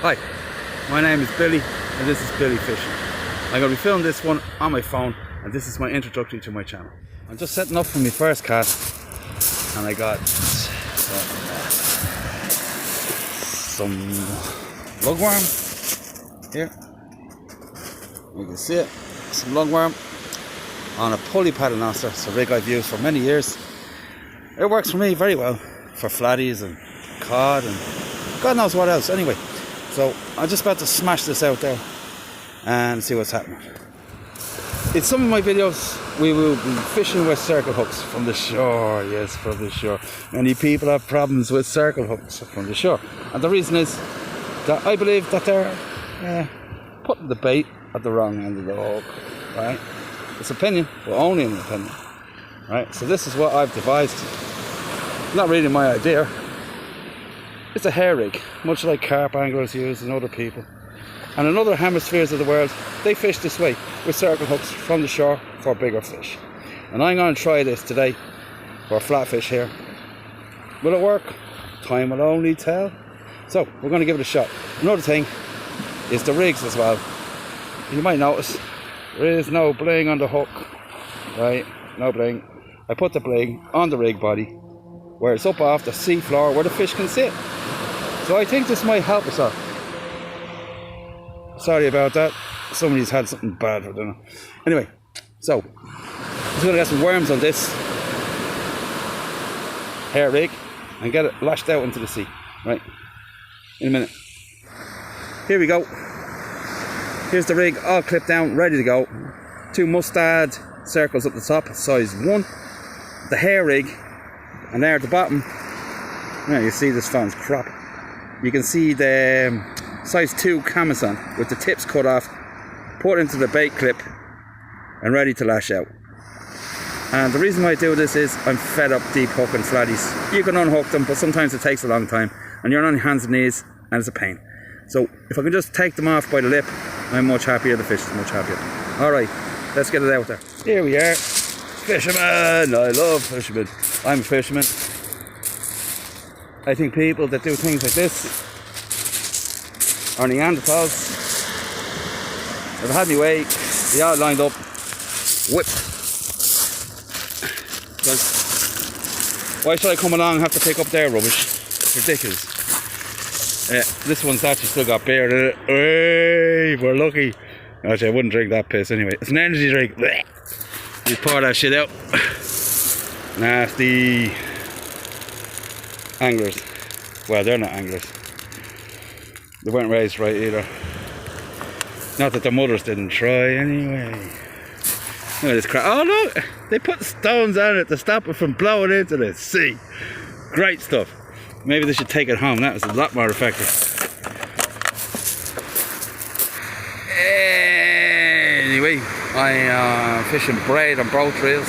Hi, my name is Billy and this is Billy Fishing. I'm going to be filming this one on my phone and this is my introductory to my channel. I'm just setting up for my first cast and I got some lugworm here. You can see it, some lugworm on a pulley paddle master. It's a rig I've used for many years. It works for me very well for flatties and cod and God knows what else. Anyway, so I'm just about to smash this out there and see what's happening. In some of my videos we will be fishing with circle hooks from the shore. Yes, from the shore. Many people have problems with circle hooks from the shore, and the reason is that I believe that they're putting the bait at the wrong end of the hook, right? It's opinion, but only an opinion, right? So this is what I've devised. Not really my idea. It's a hair rig, much like carp anglers use and other people. And in other hemispheres of the world, they fish this way with circle hooks from the shore for bigger fish. And I'm going to try this today for flatfish here. Will it work? Time will only tell. So we're going to give it a shot. Another thing is the rigs as well. You might notice there is no bling on the hook, right? No bling. I put the bling on the rig body where it's up off the sea floor where the fish can sit. So I think this might help us out. Sorry about that. Somebody's had something bad for dinner. Anyway, so I'm just going to get some worms on this hair rig and get it lashed out into the sea. Right, in a minute. Here we go. Here's the rig all clipped down, ready to go. 2 mustard circles up the top, size 1. The hair rig, and there at the bottom, now you see this phone's crap. You can see the size 2 camisson with the tips cut off, put into the bait clip and ready to lash out. And the reason why I do this is I'm fed up deep hooking flatties. You can unhook them, but sometimes it takes a long time and you're on your hands and knees and it's a pain. So if I can just take them off by the lip, I'm much happier, the fish is much happier. Alright, let's get it out there. Here we are. Fisherman! I love fishermen. I'm a fisherman. I think people that do things like this are Neanderthals. I've had my way, they all lined up, whipped. Because why should I come along and have to pick up their rubbish? It's ridiculous. This one's actually still got beer in it. Hey, we're lucky. Actually, I wouldn't drink that piss anyway. It's an energy drink. You pour that shit out. Nasty. Anglers. Well, they're not anglers. They weren't raised right either. Not that their mothers didn't try anyway. Look at this crap. Oh look! They put stones on it to stop it from blowing into the sea. Great stuff. Maybe they should take it home. That was a lot more effective. Anyway, I am fishing braid on both reels.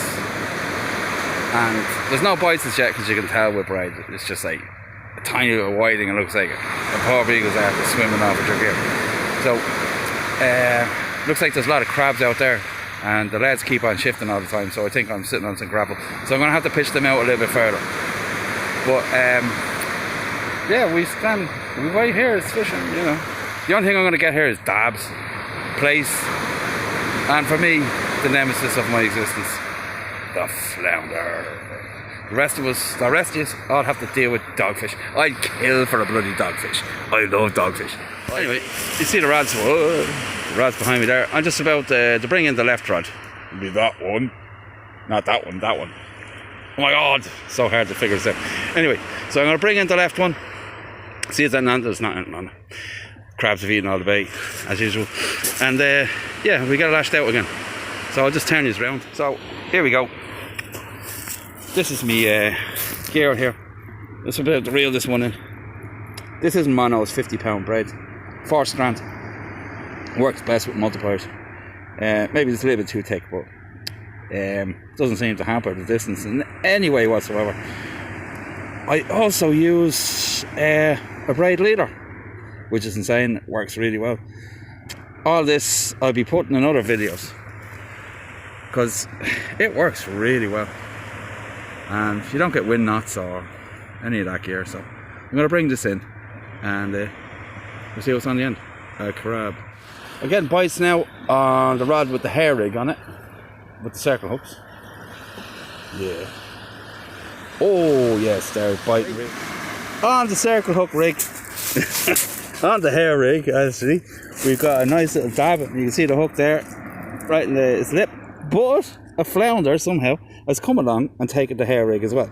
And there's no bites as yet because you can tell with braid. It's just like a tiny little whiting, it looks like it. The poor beagles are after swimming off with your gear. So, looks like there's a lot of crabs out there and the leads keep on shifting all the time, so I think I'm sitting on some gravel. So I'm going to have to pitch them out a little bit further. But, yeah, we stand right here, it's fishing, you know. The only thing I'm going to get here is dabs, place, and for me, the nemesis of my existence. The flounder. The rest of us all have to deal with dogfish. I'd kill for a bloody dogfish. I love dogfish. Anyway, you see the rods, the rods behind me there. I'm just about to bring in the left rod. It'll be that one. Not that one, that one. Oh my god, so hard to figure this out. Anyway, so I'm going to bring in the left one. See, it's on, there's not anything on it. Crabs have eaten all the bait, as usual. And yeah, we got it lashed out again. So I'll just turn these around. So, here we go. This is me gear here. Let's about to reel this one in. This isn't mono, it's 50-pound braid. Force Grant works best with multipliers. Maybe it's a little bit too thick, but doesn't seem to hamper the distance in any way whatsoever. I also use a braid leader, which is insane. It works really well. All this I'll be putting in other videos because it works really well, and you don't get wind knots or any of that gear. So I'm going to bring this in and we'll see what's on the end. A crab. I'm getting bites now on the rod with the hair rig on it, with the circle hooks. Yeah. Oh yes, they're biting rig. On the circle hook rig, on the hair rig, actually, we've got a nice little dab. You can see the hook there, right in its lip. But a flounder somehow has come along and taken the hair rig as well.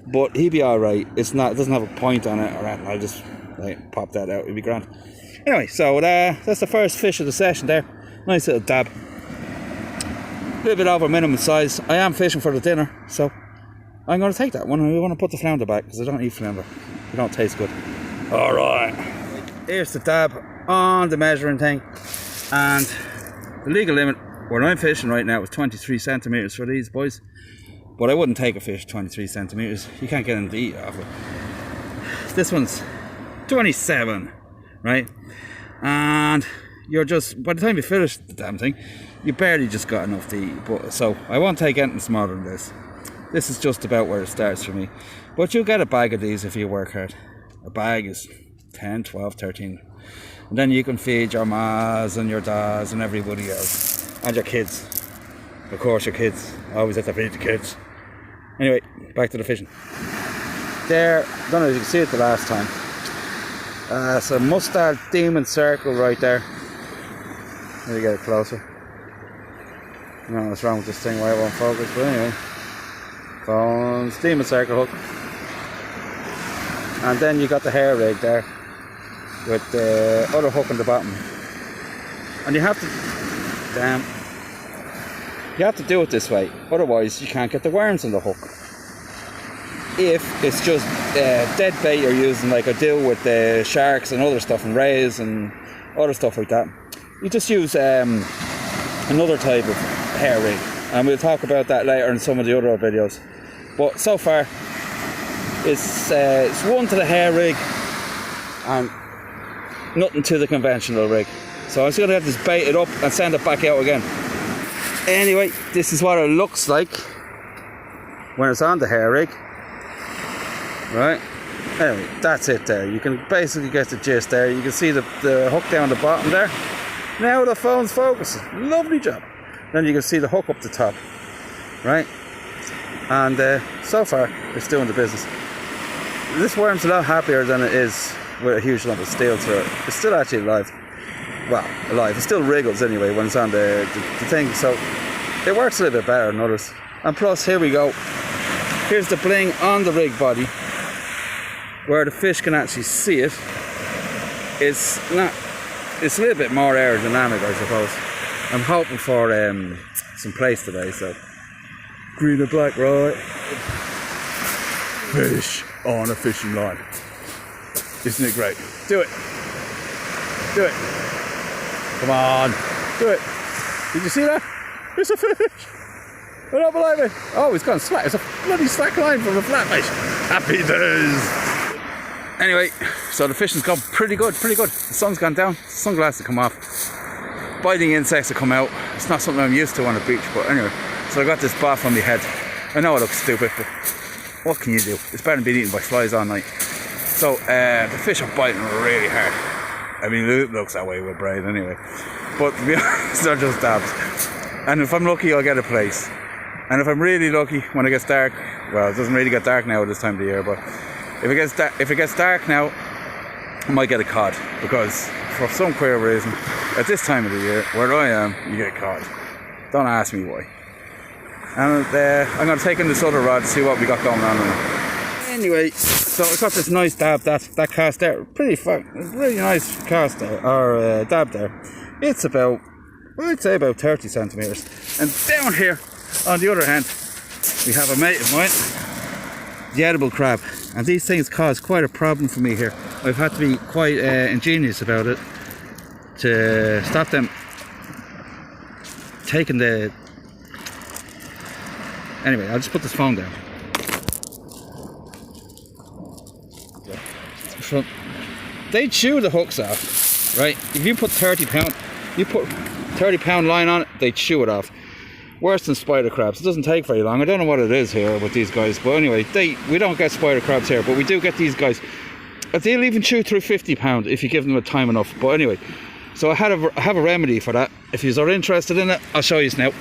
But he'd be all right. It doesn't have a point on it or anything. I'll just pop that out. It'll be grand. Anyway, so that's the first fish of the session there. Nice little dab. A little bit over minimum size. I am fishing for the dinner, so I'm going to take that one. I want to put the flounder back because I don't eat flounder. They don't taste good. All right. Here's the dab on the measuring thing. And the legal limit where I'm fishing right now is 23 centimetres for these boys. But I wouldn't take a fish 23 centimetres. You can't get them to eat off it. This one's 27, right? And you're just, by the time you finish the damn thing, you barely just got enough to eat. But so I won't take anything smaller than this. This is just about where it starts for me. But you'll get a bag of these if you work hard. A bag is 10, 12, 13. And then you can feed your mas and your dads and everybody else. And your kids. Of course, your kids. Always have to feed the kids. Anyway, back to the fishing. There, I don't know if you can see it the last time. It's a mustard demon circle right there. Let me get it closer. I don't know what's wrong with this thing, why it won't focus, but anyway. Phones, demon circle hook. And then you got the hair rig there with the other hook on the bottom. And you have to, you have to do it this way, otherwise you can't get the worms on the hook. If it's just dead bait you're using, like I do with the sharks and other stuff and rays and other stuff like that, you just use another type of hair rig, and we'll talk about that later in some of the other videos. But so far it's one to the hair rig and nothing to the conventional rig. So I'm just going to have this baited up and send it back out again. Anyway, this is what it looks like when it's on the hair rig. Right, anyway, that's it there. You can basically get the gist there. You can see the hook down the bottom there. Now the phone's focusing. Lovely job. Then you can see the hook up the top. Right, and so far it's doing the business. This worm's a lot happier than it is with a huge lump of steel through it. It's still actually alive. Well, alive. It still wriggles anyway when it's on the thing. So it works a little bit better than others. And plus, here we go. Here's the bling on the rig body, where the fish can actually see it. It's a little bit more aerodynamic, I suppose. I'm hoping for some place today, so green and black, right? Fish on a fishing line. Isn't it great? Do it. Do it. Come on. Do it. Did you see that? It's a fish. I don't believe it. Oh, it's gone slack. It's a bloody slack line from a flatfish. Happy days. Anyway, so the fishing's gone pretty good, pretty good. The sun's gone down, sunglasses come off. Biting insects have come out. It's not something I'm used to on the beach, but anyway. So I got this bath on my head. I know it looks stupid, but what can you do? It's better than being eaten by flies all night. So the fish are biting really hard. I mean, it looks that way with braid anyway. But to be honest, they're just dabs. And if I'm lucky, I'll get a place. And if I'm really lucky, when it gets dark, well, it doesn't really get dark now at this time of the year, but if it gets dark now, I might get a cod, because for some queer reason, at this time of the year, where I am, you get cod. Don't ask me why. And I'm going to take in this other rod to see what we got going on now. Anyway, so I got this nice dab, that cast there, really nice cast there, or dab there. It's about, well, I'd say about 30 centimetres. And down here, on the other hand, we have a mate of mine, the edible crab, and these things cause quite a problem for me here. I've had to be quite ingenious about it, to stop them taking the... Anyway, I'll just put this phone down. So they chew the hooks off, right? If you put 30 pound line on it, they chew it off. Worse than spider crabs. It doesn't take very long. I don't know what it is here with these guys, but anyway, we don't get spider crabs here, but we do get these guys. They'll even chew through 50 pound if you give them a time enough. But anyway, so I have a remedy for that. If you are interested in it, I'll show you now.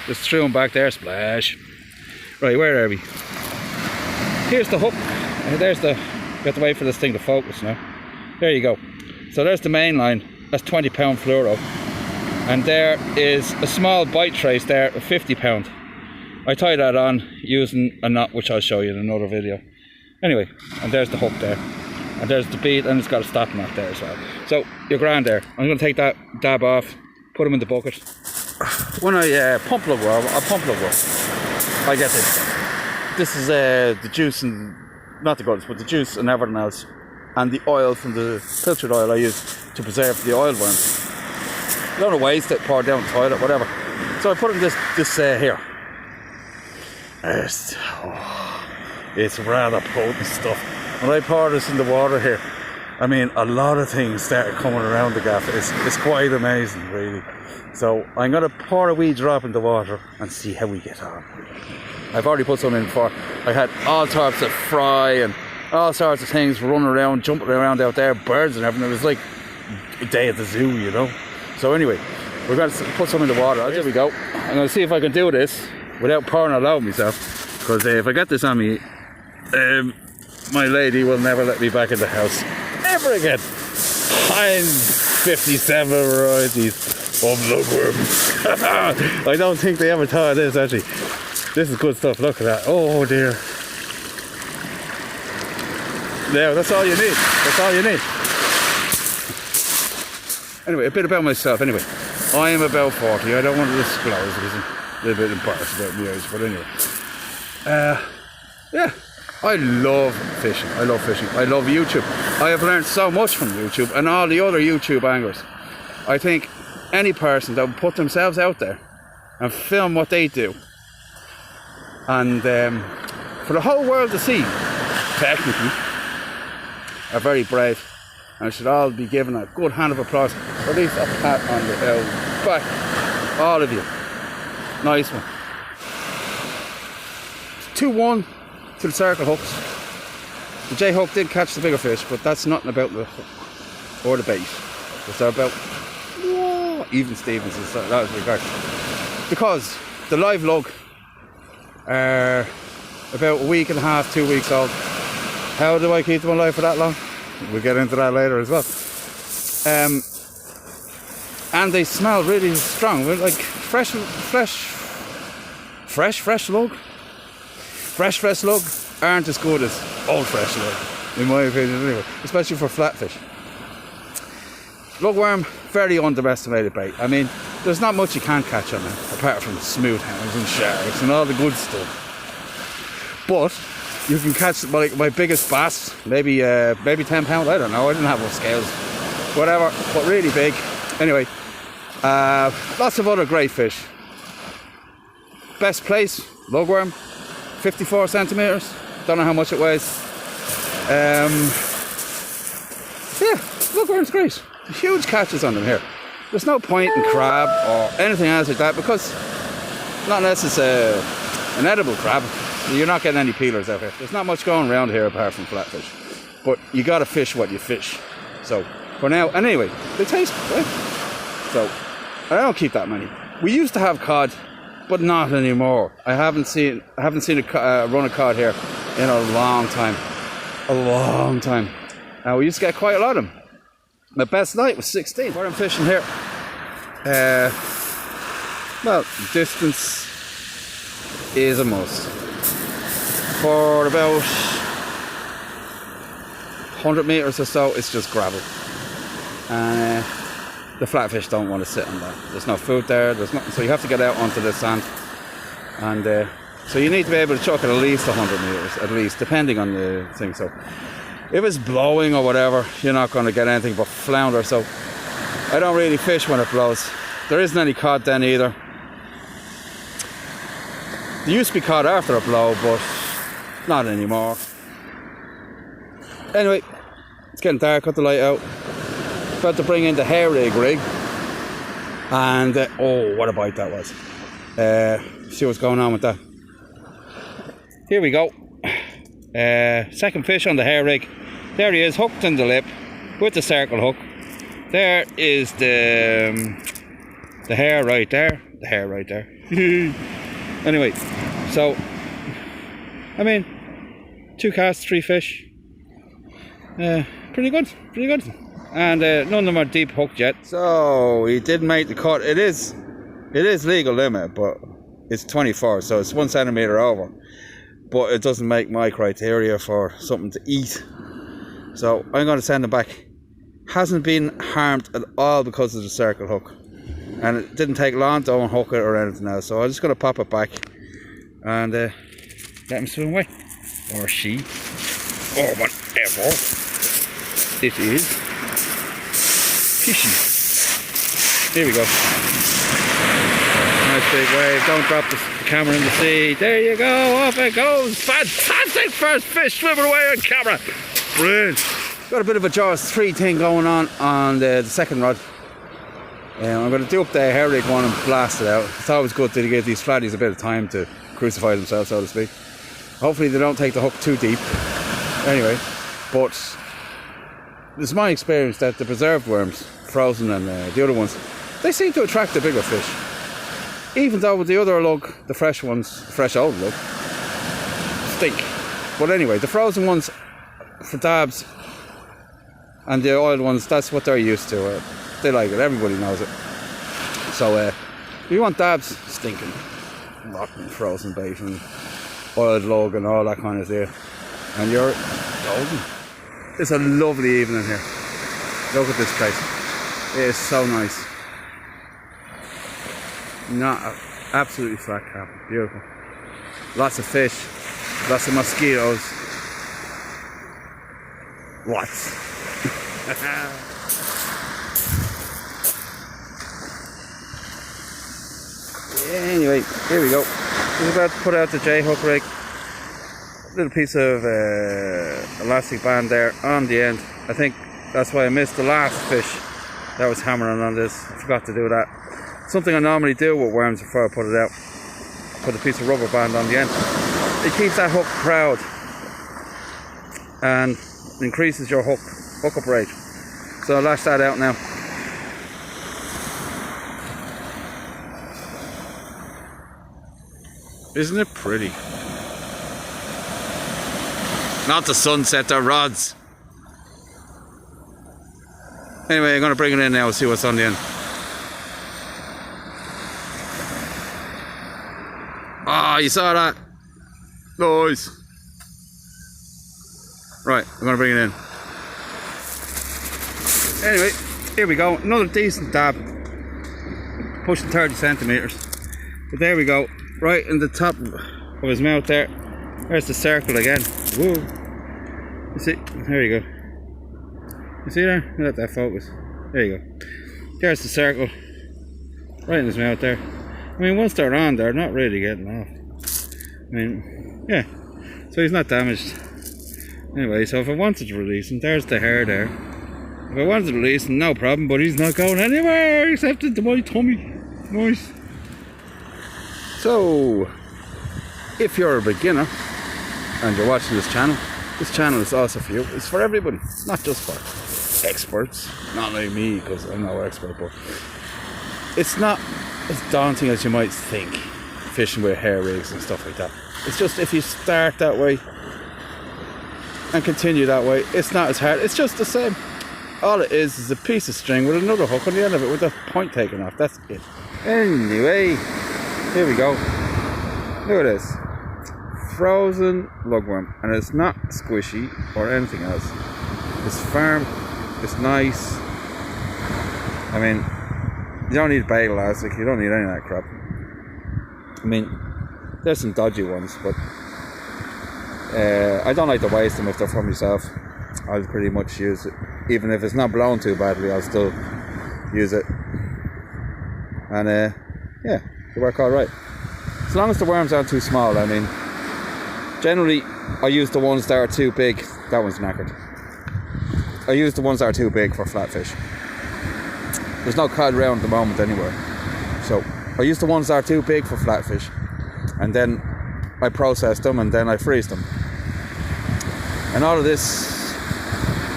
Just threw them back there, splash. Right, where are we? Here's the hook. There's the... You have to wait for this thing to focus now. There you go. So there's the main line. That's 20 pound fluoro. And there is a small bite trace there of 50 pound. I tie that on using a knot, which I'll show you in another video. Anyway, and there's the hook there. And there's the bead, and it's got a stop knot there as well. So, you're grand there. I'm going to take that dab off, put them in the bucket. When I pump lug worm, I get this. This is the juice and, not the guts, but the juice and everything else. And the oil from the filtered oil I use to preserve the oil worms. Don't want to waste it, pour it down the toilet, whatever. So I put it in this here. It's rather potent stuff. When I pour this in the water here, I mean, a lot of things start coming around the gaff. It's quite amazing, really. So I'm going to pour a wee drop in the water and see how we get on. I've already put some in before. I had all sorts of fry and all sorts of things running around, jumping around out there, birds and everything. It was like a day at the zoo, you know. So anyway, we're going to put some in the water. There we go. I'm going to see if I can do this without pouring it out myself. Because if I get this on me, my lady will never let me back in the house. Ever again. I'm 57 varieties of lugworm. I don't think they ever thought of this, actually. This is good stuff. Look at that. Oh dear. There, that's all you need. That's all you need. Anyway, a bit about myself. Anyway, I am about 40. I don't want to disclose because I'm a little bit embarrassed about my age. But anyway, yeah, I love fishing. I love fishing. I love YouTube. I have learned so much from YouTube and all the other YouTube anglers. I think any person that would put themselves out there and film what they do, and for the whole world to see, technically, are very brave. And should all be given a good hand of applause, or at least a pat on the back. All of you. Nice one. 2-1 to the circle hooks. The J hook did catch the bigger fish, but that's nothing about the hook or the bait. It's about even Stevens in that regard. Because the live lug are about a week and a half, 2 weeks old. How do I keep them alive for that long? We'll get into that later as well. And they smell really strong. Like fresh lug. Fresh lug aren't as good as old fresh lug, in my opinion anyway. Especially for flatfish. Lugworm, very underestimated bait. I mean, there's not much you can't catch on them, apart from smooth hounds and sharks and all the good stuff. But you can catch my biggest bass, maybe 10 pound, I don't know, I didn't have enough scales, whatever, but really big. Anyway, lots of other great fish. Best place, lugworm, 54 centimeters, don't know how much it weighs. Yeah, lugworm's great. Huge catches on them here. There's no point in crab or anything else like that, because not unless it's an edible crab, you're not getting any peelers out here. There's not much going around here apart from flatfish. But you gotta fish what you fish. So, for now, and anyway, they taste good. So, I don't keep that many. We used to have cod, but not anymore. I haven't seen a run of cod here in a long time. A long time. Now, we used to get quite a lot of them. My best night was 16. Where I'm fishing here, well, distance is a must. For about 100 meters or so, it's just gravel. And the flatfish don't want to sit on that. There's no food there, there's nothing, so you have to get out onto the sand. And so you need to be able to chuck it at least 100 meters, at least, depending on the thing. So if it's blowing or whatever, you're not going to get anything but flounder. So I don't really fish when it blows. There isn't any cod then either. There used to be cod after a blow, but not anymore. Anyway, it's getting dark, cut the light out. Got to bring in the hair rig. And, oh, what a bite that was. See what's going on with that. Here we go. Second fish on the hair rig. There he is, hooked in the lip with the circle hook. There is the hair right there. The hair right there. Anyway, so, I mean, 2 casts, 3 fish. Pretty good. And none of them are deep hooked yet. So he did make the cut. It is legal limit, but it's 24, so it's 1 centimetre over. But it doesn't make my criteria for something to eat. So I'm going to send him back. Hasn't been harmed at all because of the circle hook. And it didn't take long to unhook it or anything else. So I'm just going to pop it back and let him swim away. Or she. Or whatever it is. Fishing. Here we go. Nice big wave. Don't drop the camera in the sea. There you go. Off it goes. Fantastic first fish swimming away on camera. Brilliant. Got a bit of a Jaws 3 thing going on the second rod. I'm going to do up the hair rig one and blast it out. It's always good to give these flatties a bit of time to crucify themselves, so to speak. Hopefully they don't take the hook too deep. Anyway, but it's my experience that the preserved worms, frozen and the other ones, they seem to attract the bigger fish. Even though with the other lug, the fresh ones, fresh old lug, stink. But anyway, the frozen ones for dabs and the oiled ones, that's what they're used to. They like it, everybody knows it. So if you want dabs, stinking, rotten frozen bait and oiled lug and all that kind of deal, and you're golden. It's a lovely evening here. Look at this place. It is so nice. Absolutely flat cap. Beautiful. Lots of fish. Lots of mosquitoes. Lots. Anyway, here we go. Just about to put out the J-hook rig. Little piece of elastic band there on the end. I think that's why I missed the last fish that was hammering on this. I forgot to do that. Something I normally do with worms before I put it out. Put a piece of rubber band on the end. It keeps that hook proud and increases your hook up rate. So I'll lash that out now. Isn't it pretty? Not the sunset, they're rods. Anyway, I'm going to bring it in now and see what's on the end. Ah, you saw that? Nice. Right, I'm going to bring it in. Anyway, here we go. Another decent dab. Pushing 30 centimetres. But there we go. Right in the top of his mouth there. There's the circle again. Whoa. You see? There you go. You see there? Let that focus. There you go. There's the circle. Right in his mouth there. I mean, once they're on, they're not really getting off. I mean, yeah. So he's not damaged. Anyway, so if I wanted to release him, there's the hair there. If I wanted to release him, no problem, but he's not going anywhere except into my tummy. Nice. So, if you're a beginner and you're watching this channel is also for you. It's for everybody, not just for experts. Not like me, because I'm no expert, but it's not as daunting as you might think, fishing with hair rigs and stuff like that. It's just if you start that way and continue that way, it's not as hard. It's just the same. All it is a piece of string with another hook on the end of it with the point taken off. That's it. Anyway, here we go. Look at this. Frozen lugworm. And it's not squishy or anything else. It's firm. It's nice. I mean, you don't need bait elastic. You don't need any of that crap. I mean, there's some dodgy ones, but I don't like to waste them if they're from yourself. I'll pretty much use it. Even if it's not blown too badly, I'll still use it. And yeah, they work alright. As long as the worms aren't too small. I mean, generally I use the ones that are too big. That one's knackered. I use the ones that are too big for flatfish. There's no cod around at the moment anywhere. So I use the ones that are too big for flatfish. And then I process them and then I freeze them. And all of this,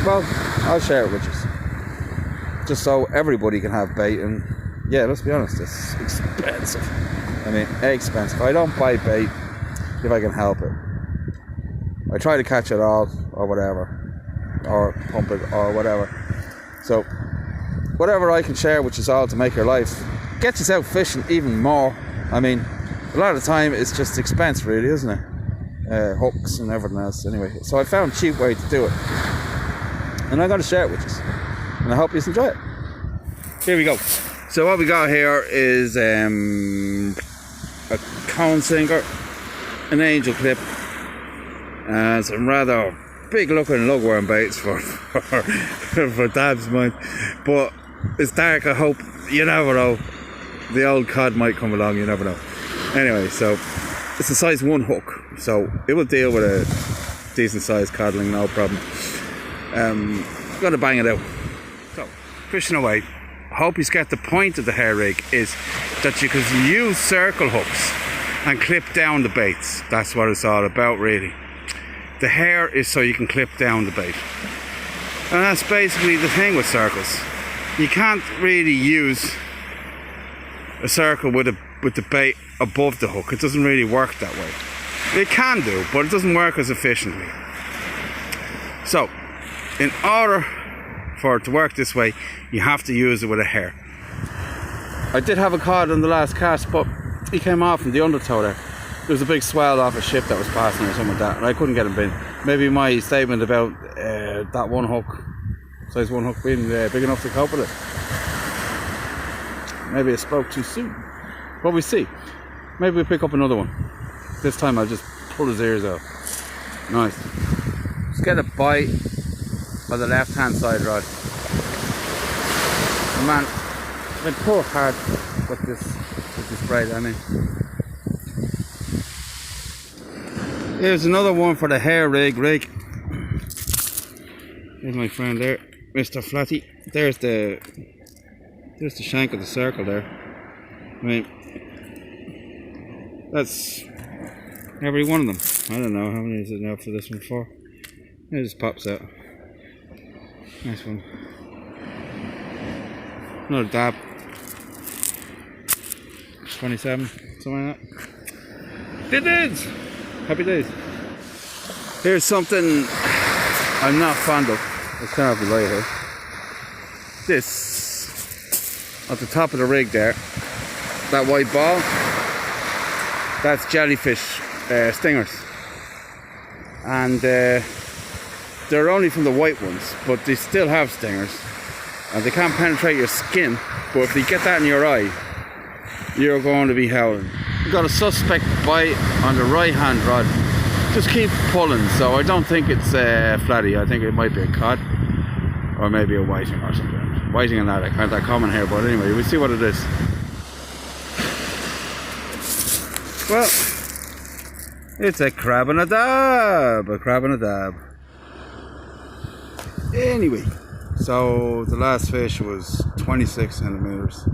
well, I'll share it with you. Just so everybody can have bait. And yeah, let's be honest, it's expensive. I mean, expensive. I don't buy bait if I can help it. I try to catch it all or whatever, or pump it or whatever. So whatever I can share with you all to make your life, get you out fishing even more. I mean, a lot of the time it's just expense really, isn't it? Hooks and everything else anyway. So I found a cheap way to do it. And I'm going to share it with you. And I hope you enjoy it. Here we go. So what we got here is a cone sinker, an angel clip, and some rather big looking lugworm baits for Dab's mind. But it's dark, I hope. You never know. The old cod might come along, you never know. Anyway, so it's a size 1 hook, so it will deal with a decent sized codling, no problem. Got to bang it out. So, fishing away. I hope you get the point of the hair rig is that you can use circle hooks and clip down the baits. That's what it's all about really. The hair is so you can clip down the bait. And that's basically the thing with circles. You can't really use a circle with the bait above the hook. It doesn't really work that way. It can do, but it doesn't work as efficiently. So, in order for it to work this way, you have to use it with a hair. I did have a cod on the last cast, but he came off from the undertow there. There was a big swell off a ship that was passing or something like that, and I couldn't get him in. Maybe my statement about that 1 hook, size 1 hook being big enough to cope with it. Maybe I spoke too soon. But we see. Maybe we pick up another one. This time I'll just pull his ears out. Nice. Just get a bite on the left hand side rod. Man, I pull hard with this braid, I mean. Here's another one for the hair rig. There's my friend there, Mr. Flatty. There's the shank of the circle there. I mean, that's every one of them. I don't know how many is it now for this one for. It just pops out. Nice one. Another dab. 27, something like that. Good days! Happy days. Here's something I'm not fond of. It's kind of light here. This, at the top of the rig there, that white ball, that's jellyfish stingers. And they're only from the white ones, but they still have stingers. And they can't penetrate your skin, but if they get that in your eye, you're going to be howling. We've got a suspect bite on the right hand rod. Just keep pulling, so I don't think it's flatty. I think it might be a cod, or maybe a whiting or something. Whiting and that aren't that common here, but anyway, we'll see what it is. Well, it's a crab and a dab. A crab and a dab. Anyway, so the last fish was 26 centimeters.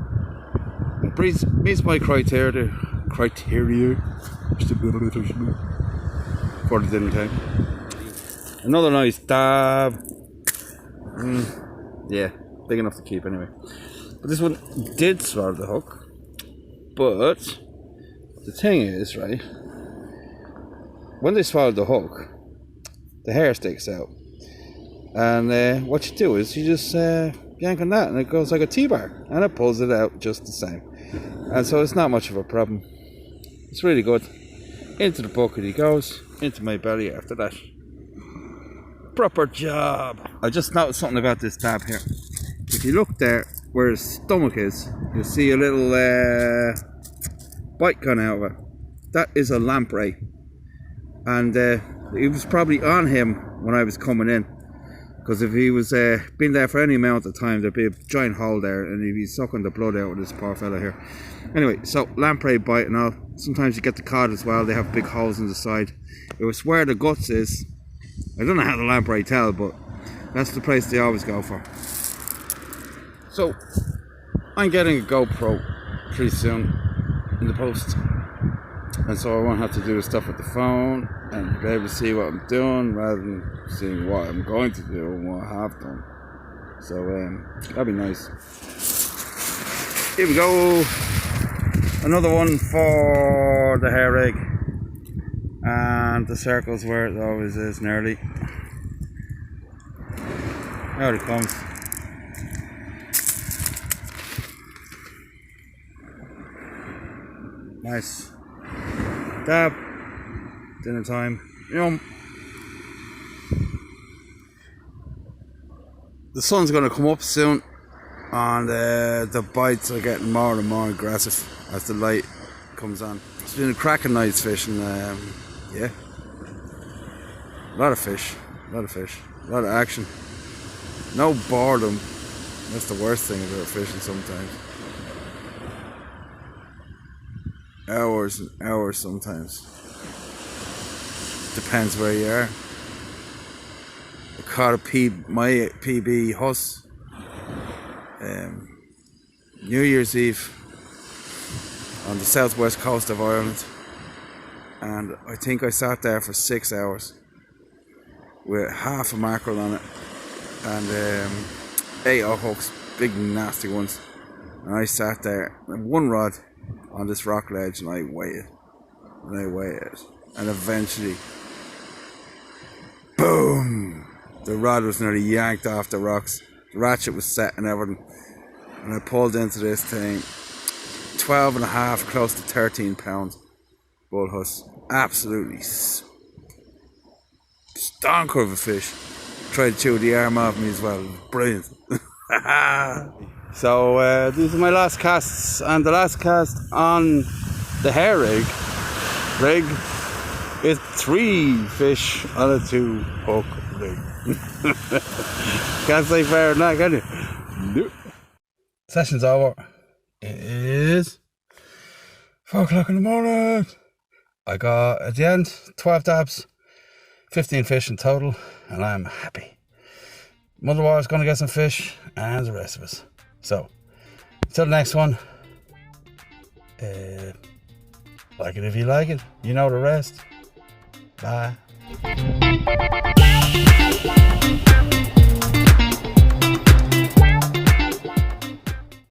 It meets my criteria for the dinner time. Another nice dab. Yeah, big enough to keep anyway. But this one did swallow the hook. But the thing is, right, when they swallow the hook, the hair sticks out. And what you do is you just yank on that and it goes like a T-bar and it pulls it out just the same. And so it's not much of a problem. It's really good. Into the bucket he goes, into my belly after that. Proper job. I just noticed something about this tab here. If you look there where his stomach is, you'll see a little bite coming out of it. That is a lamprey. And it was probably on him when I was coming in. Because if he was been there for any amount of time, there'd be a giant hole there, and he'd be sucking the blood out of this poor fella here. Anyway, so lamprey bite and all. Sometimes you get the cod as well. They have big holes in the side. It was where the guts is. I don't know how the lamprey tell, but that's the place they always go for. So I'm getting a GoPro pretty soon in the post, and so I won't have to do the stuff with the phone and be able to see what I'm doing rather than seeing what I'm going to do and what I have done. So that'd be nice. Here we go. Another one for the hair rig, and the circle's where it always is nearly. There it comes. Nice. Dab. Dinner time. Yum. The sun's going to come up soon, and the bites are getting more and more aggressive as the light comes on. It's been a cracking night's fishing. Yeah. A lot of fish. A lot of action. No boredom. That's the worst thing about fishing sometimes. Hours and hours sometimes. Depends where you are. I caught my PB Huss New Year's Eve on the southwest coast of Ireland, and I think I sat there for 6 hours with half a mackerel on it and 8 hooks, big nasty ones, and I sat there with one rod on this rock ledge, and I waited, and eventually, boom! The rod was nearly yanked off the rocks. The ratchet was set and everything, and I pulled into this thing, 12 and a half, close to 13 pounds bull Huss. Absolutely stonker of a fish. Tried to chew the arm off me as well. Brilliant. So these are my last casts, and the last cast on the hair rig is 3 fish on a 2 hook rig. Can't say fair than that, can you? Nope. Session's over. It is 4 o'clock in the morning. I got, at the end, 12 dabs, 15 fish in total, and I'm happy. Mother War's gonna get some fish, and the rest of us. So, until the next one, like it if you like it, you know the rest. Bye.